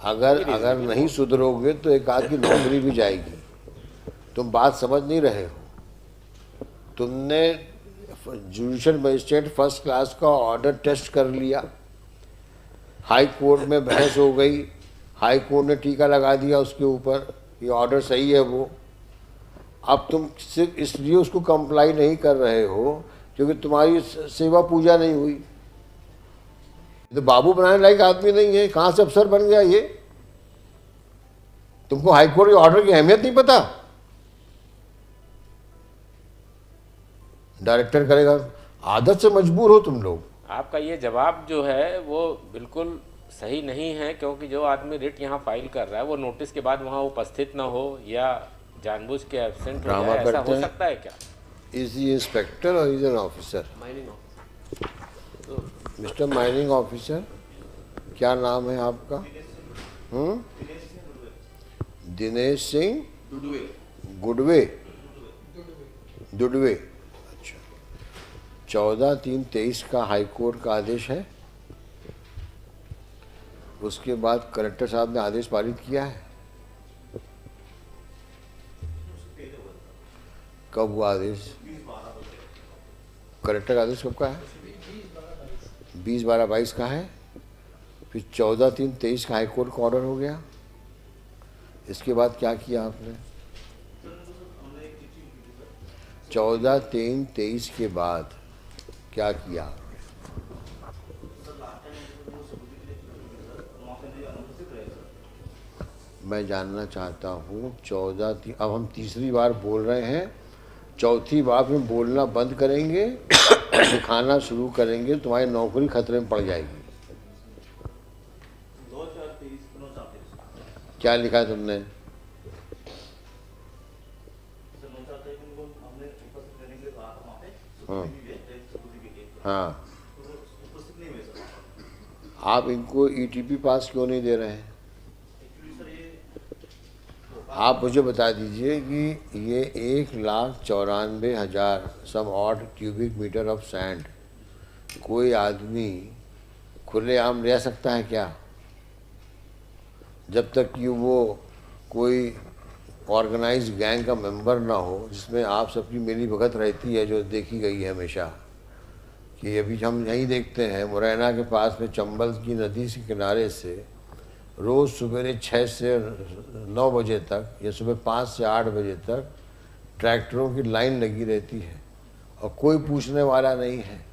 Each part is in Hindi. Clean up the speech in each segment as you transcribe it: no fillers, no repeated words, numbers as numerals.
अगर नहीं सुधरोगे तो एक आध की नौकरी भी जाएगी। तुम बात समझ नहीं रहे हो। तुमने जुडिशियल मजिस्ट्रेट फर्स्ट क्लास का ऑर्डर टेस्ट कर लिया, हाई कोर्ट में बहस हो गई, हाई कोर्ट ने टीका लगा दिया उसके ऊपर, ये ऑर्डर सही है वो। अब तुम सिर्फ इसलिए उसको कंप्लाई नहीं कर रहे हो क्योंकि तुम्हारी सेवा पूजा नहीं हुई। तो बाबू बनाने लायक आदमी नहीं है, कहाँ से अफसर बन गया ये? तुमको हाईकोर्ट के ऑर्डर की अहमियत नहीं पता? डायरेक्टर करेगा, आदत से मजबूर हो तुम लोग। आपका ये जवाब जो है वो बिल्कुल सही नहीं है, क्योंकि जो आदमी रिट यहाँ फाइल कर रहा है वो नोटिस के बाद वहाँ उपस्थित ना हो या जानबूझ के एब्सेंट हो जाए, ऐसा हो सकता है क्या? इज ही इंस्पेक्टर और is an officer? Mining officer. Mister mining officer, क्या नाम है आपका? दिनेश सिंह गुडवे। दुडवे। अच्छा, 14/3/23 का हाई कोर्ट का आदेश है। उसके बाद कलेक्टर साहब ने आदेश पारित किया है। कब हुआ आदेश? कलेक्टर का आदेश कब का है? 20/12/22 का है। फिर 14/3/23 का हाई कोर्ट का ऑर्डर हो गया। इसके बाद क्या किया आपने? 14/3/23 के बाद क्या किया? मैं जानना चाहता हूँ 14 अब हम तीसरी बार बोल रहे हैं, चौथी बार में बोलना बंद करेंगे, दिखाना शुरू करेंगे, तुम्हारी नौकरी खतरे में पड़ जाएगी। क्या लिखा है तुमने? हाँ, आप इनको ईटीपी पास क्यों नहीं दे रहे हैं? आप मुझे बता दीजिए कि ये 1,94,000 some odd cubic metre of sand कोई आदमी खुलेआम ले सकता है क्या? जब तक कि वो कोई ऑर्गेनाइज गैंग का मेंबर ना हो, जिसमें आप सबकी मिली भगत रहती है, जो देखी गई है हमेशा। कि अभी हम यहीं देखते हैं मुरैना के पास में चंबल की नदी के किनारे से रोज़ सुबह 6 से 9 बजे तक या सुबह 5 से 8 बजे तक ट्रैक्टरों की लाइन लगी रहती है और कोई पूछने वाला नहीं है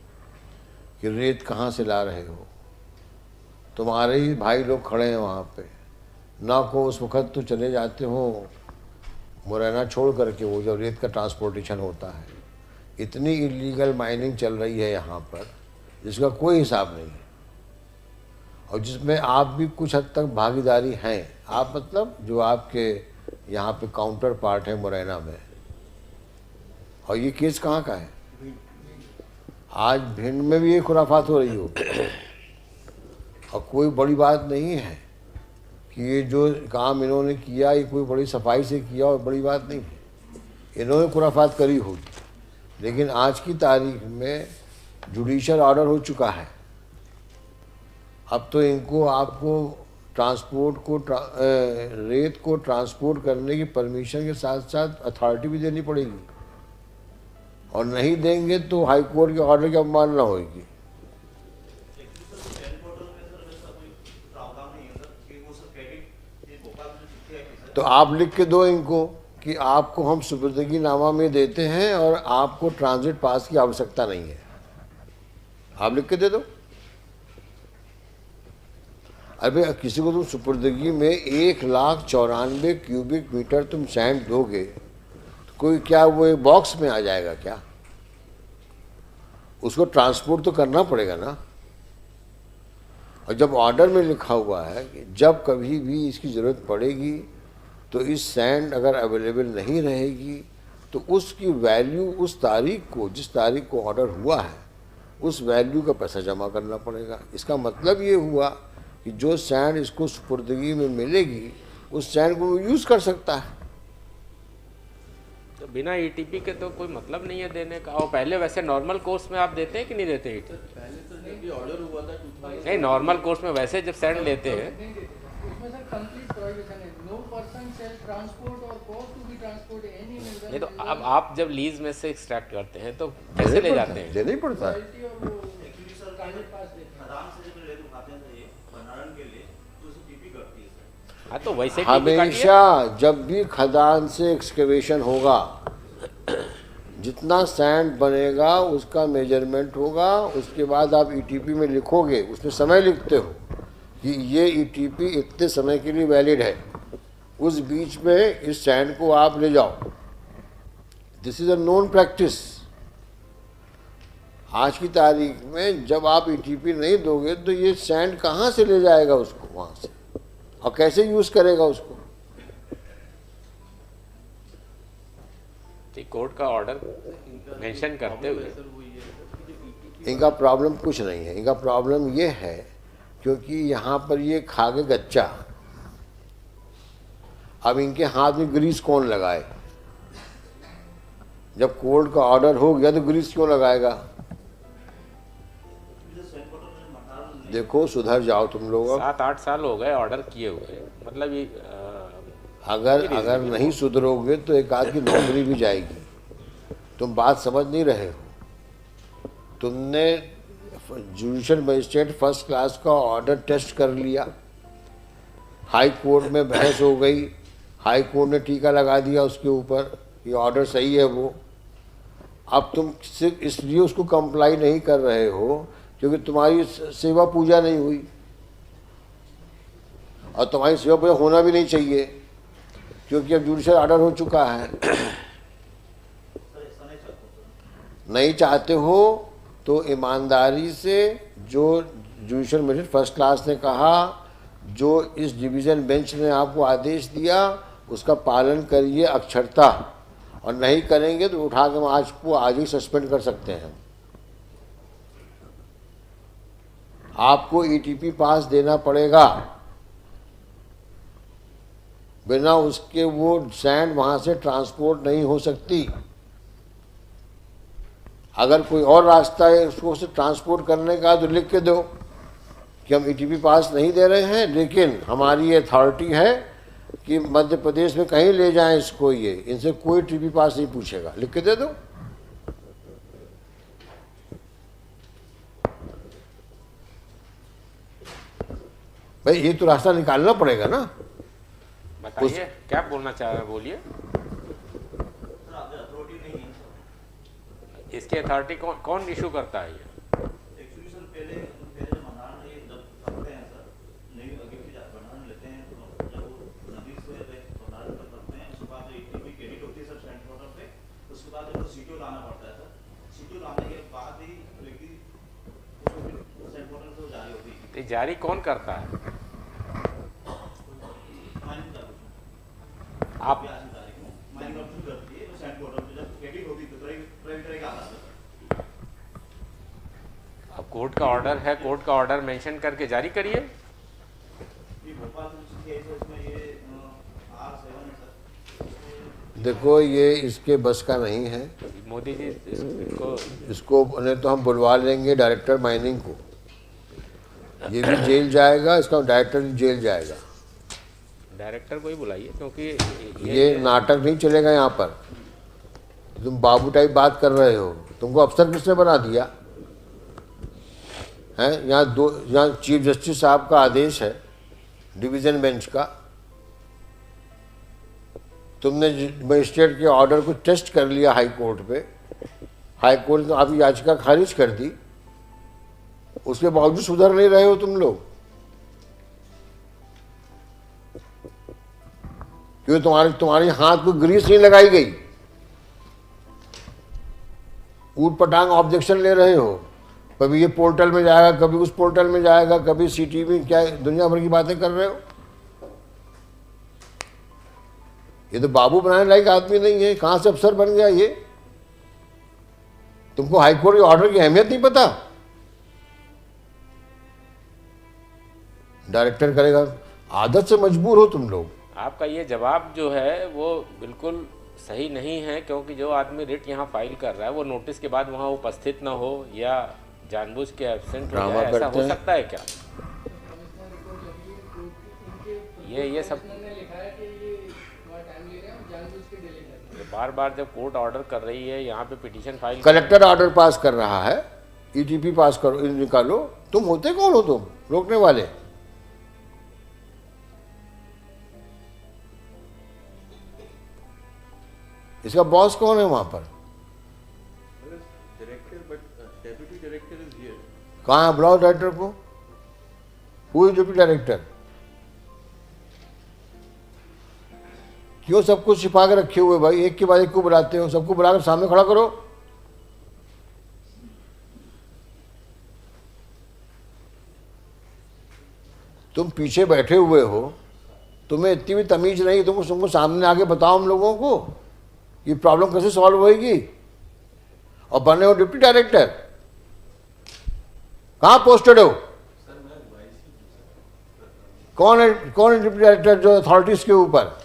कि रेत कहाँ से ला रहे हो। तुम्हारे ही भाई लोग खड़े हैं वहाँ पे, ना को उस वक़्त तो चले जाते हो मुरैना छोड़ करके, वो जब रेत का ट्रांसपोर्टेशन होता है। इतनी इलीगल माइनिंग चल रही है यहाँ पर जिसका कोई हिसाब नहीं है, और जिसमें आप भी कुछ हद तक भागीदारी हैं। आप मतलब जो आपके यहाँ पे काउंटर पार्ट है मुरैना में। और ये केस कहाँ का है? आज भिंड में भी ये खुराफात हो रही हो, और कोई बड़ी बात नहीं है कि ये जो काम इन्होंने किया ये कोई बड़ी सफाई से किया और बड़ी बात नहीं है। इन्होंने खुराफात करी होगी, लेकिन आज की तारीख में जुडिशियल ऑर्डर हो चुका है। अब तो इनको आपको ट्रांसपोर्ट को रेत को ट्रांसपोर्ट करने की परमिशन के साथ साथ अथॉरिटी भी देनी पड़ेगी, और नहीं देंगे तो हाई कोर्ट के ऑर्डर की अवमानना होगी। तो आप लिख के दो इनको कि आपको हम सुपुर्दगी नामा में देते हैं और आपको ट्रांजिट पास की आवश्यकता नहीं है। आप लिख के दे दो। अबे किसी को तुम सुपुर्दगी में 1,94,000 क्यूबिक मीटर तुम सैंड दोगे तो कोई क्या वो एक बॉक्स में आ जाएगा क्या? उसको ट्रांसपोर्ट तो करना पड़ेगा ना। और जब ऑर्डर में लिखा हुआ है कि जब कभी भी इसकी ज़रूरत पड़ेगी तो इस सैंड अगर अवेलेबल नहीं रहेगी तो उसकी वैल्यू उस तारीख को, जिस तारीख को ऑर्डर हुआ है, उस वैल्यू का पैसा जमा करना पड़ेगा। इसका मतलब ये हुआ कि जो सैंड इसको सुपुर्दगी में मिलेगी उस सैंड को वो यूज़ कर सकता है। तो बिना ईटीपी के तो कोई मतलब नहीं है देने का। और पहले वैसे नॉर्मल कोर्स में आप देते हैं कि नहीं देते ईटीपी? पहले तो ऑर्डर हुआ था नहीं, नॉर्मल कोर्स में वैसे जब सैंड लेते हैं complete prohibition है. No person shall transport or cause to be transported any mineral. नहीं तो अब आप जब लीज में से एक्सट्रैक्ट करते हैं तो कैसे ले जाते हैं? देना ही पड़ता है। Royalty और वो कागज पास देते हैं. आराम से जब लेके उठाते हैं ये भंडारण के लिए तो उसे टीपी करती है सर। हाँ तो वैसे टीपी काटिए। हमेशा जब भी खदान से एक्सकेवेशन होगा, जितना सैंड बनेगा उसका मेजरमेंट होगा, उसके बाद आप ईटीपी में लिखोगे, उसमें समय लिखते हो कि ये ईटीपी इतने समय के लिए वैलिड है, उस बीच में इस सैंड को आप ले जाओ। This is a known practice. आज की तारीख में जब आप ईटीपी नहीं दोगे तो ये सैंड कहाँ से ले जाएगा उसको वहाँ से, और कैसे यूज़ करेगा उसको? कोर्ट का ऑर्डर मेंशन करते हुए इनका प्रॉब्लम कुछ नहीं है। इनका प्रॉब्लम ये है क्योंकि यहाँ पर ये खा के गच्चा, अब इनके हाथ में ग्रीस कौन लगाए? जब कोर्ट का ऑर्डर हो गया तो ग्रीस क्यों लगाएगा? देखो सुधर जाओ तुम लोग। 7-8 साल हो गए ऑर्डर किए हुए, मतलब ये अगर नहीं सुधरोगे तो एक आध की नौकरी भी जाएगी। तुम बात समझ नहीं रहे हो। तुमने जुडिशियल मजिस्ट्रेट फर्स्ट क्लास का ऑर्डर टेस्ट कर लिया, हाई कोर्ट में बहस हो गई, हाई कोर्ट ने टीका लगा दिया उसके ऊपर, ये ऑर्डर सही है वो। अब तुम सिर्फ इसलिए उसको कंप्लाई नहीं कर रहे हो क्योंकि तुम्हारी सेवा पूजा नहीं हुई, और तुम्हारी सेवा पूजा होना भी नहीं चाहिए क्योंकि अब जुडिशियल ऑर्डर हो चुका है। नहीं चाहते हो तो ईमानदारी से जो जुडिशियल मजिस्ट्रेट फर्स्ट क्लास ने कहा, जो इस डिवीज़न बेंच ने आपको आदेश दिया, उसका पालन करिए अक्षरता, और नहीं करेंगे तो उठा के आज ही सस्पेंड कर सकते हैं। आपको ईटीपी पास देना पड़ेगा, बिना उसके वो सैंड वहां से ट्रांसपोर्ट नहीं हो सकती। अगर कोई और रास्ता है उसको से ट्रांसपोर्ट करने का तो लिख के दो कि हम ईटीपी पास नहीं दे रहे हैं, लेकिन हमारी अथॉरिटी है कि मध्य प्रदेश में कहीं ले जाएं इसको, ये इनसे कोई टीपी पास नहीं पूछेगा, लिख के दे दो। भाई ये तो रास्ता निकालना पड़ेगा ना। बताइए क्या बोलना चाह रहे हैं, बोलिए। इसकी अथॉरिटी कौन इशू करता है ये? एक्चुअली सर पहले जब भंडारण ये जब करते हैं सर, नहीं भंडारण लेते हैं तो जब वो नदी से भंडारण करते हैं उसके बाद ईटीपी क्रेडिट होती है सर सेंट वाटर पे, उसके बाद जब सीटीओ लाना पड़ता है सर, सीटीओ लाने के बाद ही सेंट वाटर से जारी होती है। तो जारी कौन करता है? आप अब कोर्ट का ऑर्डर है, कोर्ट का ऑर्डर मेंशन करके जारी करिए। देखो ये इसके बस का नहीं है मोदी जी, इसको नहीं तो हम बुलवा लेंगे डायरेक्टर माइनिंग को, ये भी जेल जाएगा, इसका डायरेक्टर भी जेल जाएगा। डायरेक्टर को ही बुलाइए क्योंकि ये नाटक नहीं चलेगा यहाँ पर। तुम बाबू टाइप बात कर रहे हो, तुमको अफसर किसने बना दिया है? यहाँ चीफ जस्टिस साहब का आदेश है डिवीज़न बेंच का, तुमने मजिस्ट्रेट के ऑर्डर को टेस्ट कर लिया हाई कोर्ट पे, हाई कोर्ट ने आपकी याचिका खारिज कर दी, उसके बावजूद सुधर नहीं रहे हो तुम लोग, क्योंकि तुम्हारे हाथ को ग्रीस नहीं लगाई गई, ऊट पटांग ऑब्जेक्शन ले रहे हो, कभी ये पोर्टल में जाएगा, कभी उस पोर्टल में जाएगा, कभी सिटी में, क्या दुनिया भर की बातें कर रहे हो। ये तो बाबू बनाने लायक आदमी नहीं है, कहां से अफसर बन गया ये? तुमको हाईकोर्ट के ऑर्डर की अहमियत नहीं पता? डायरेक्टर करेगा, आदत से मजबूर हो तुम लोग। आपका ये जवाब जो है वो बिल्कुल सही नहीं है, क्योंकि जो आदमी रिट यहाँ फाइल कर रहा है वो नोटिस के बाद वहाँ उपस्थित ना हो या जानबूझ के एब्सेंट हो जाए, ऐसा हो सकता है क्या? ये सब ने लिखा है कि ये थोड़ा टाइम ले रहे हैं और जानबूझ के डिले कर रहे हैं। बार बार जब कोर्ट ऑर्डर कर रही है यहाँ पे petition file collector order pass कर रहा है, ईटीपी पास करो, निकालो। तुम होते कौन हो तुम रोकने वाले? इसका बॉस कौन है वहां पर? कहाँ है ब्लॉक डायरेक्टर को? Who is deputy director? क्यों सब कुछ छिपा के रखे हुए भाई? एक के बाद एक को बुलाते हो, सबको बुलाकर सामने खड़ा करो। तुम पीछे बैठे हुए हो, तुम्हें इतनी भी तमीज नहीं, तुमको सामने आके बताओ हम लोगों को ये प्रॉब्लम कैसे सॉल्व होएगी। और बने हो डिप्टी डायरेक्टर, कहाँ पोस्टेड हो? कौन है डिप्टी डायरेक्टर जो अथॉरिटीज के ऊपर?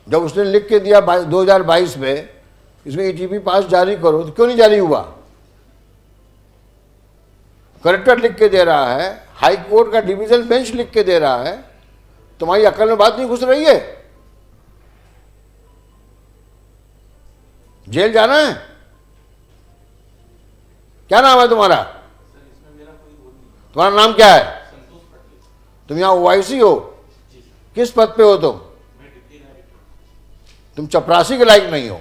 जब उसने लिख के दिया 2022 में इसमें ईटीपी पास जारी करो, तो क्यों नहीं जारी हुआ? कलेक्टर लिख के दे रहा है, हाई कोर्ट का डिवीजन बेंच लिख के दे रहा है, तुम्हारी अकल में बात नहीं घुस रही है? जेल जाना है? क्या नाम है तुम्हारा? तुम्हारा नाम क्या है? तुम यहाँ ओवाईसी हो? किस पद पे हो तुम? तुम चपरासी के लायक नहीं हो।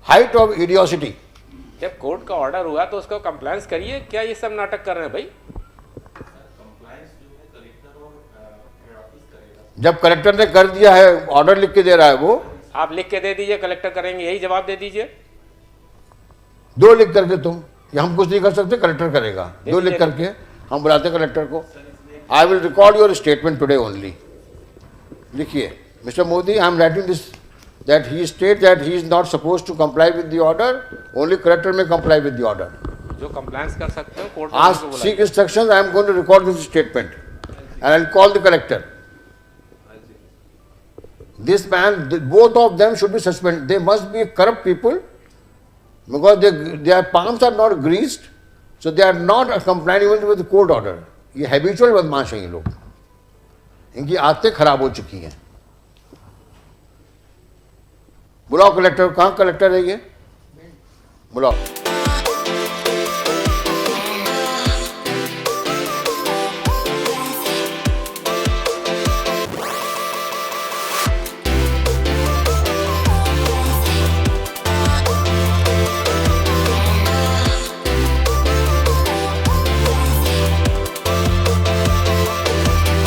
Height of इडियोसिटी। जब कोर्ट का ऑर्डर हुआ तो उसको कंप्लायंस करिए, क्या ये सब नाटक कर रहे हैं भाई? जब कलेक्टर ने कर दिया है, ऑर्डर लिख के दे रहा है वो, आप लिख के दे दीजिए, कलेक्टर करेंगे, यही जवाब दे दीजिए। 2 लिख करके तुम, या हम कुछ नहीं कर सकते, कलेक्टर करेगा। 2 लिख करके हम बुलाते कलेक्टर को। I will record your statement today only. लिखिए, mister Modi, I am writing this that he states that he is not supposed to comply with the order, only collector may comply with the order. जो कंप्लायंस कर सकते हो court Ask, seek instructions, I am going to record this statement and I will call the collector. This man, both of them should be suspended. They must be corrupt people because their palms are not greased, so they are not compliant even with the court order. ये habitual बदमाश हैं ये लोग, इनकी आदतें खराब हो चुकी हैं। बुलाओ कलेक्टर। कहाँ कलेक्टर है ये? बुलाओ।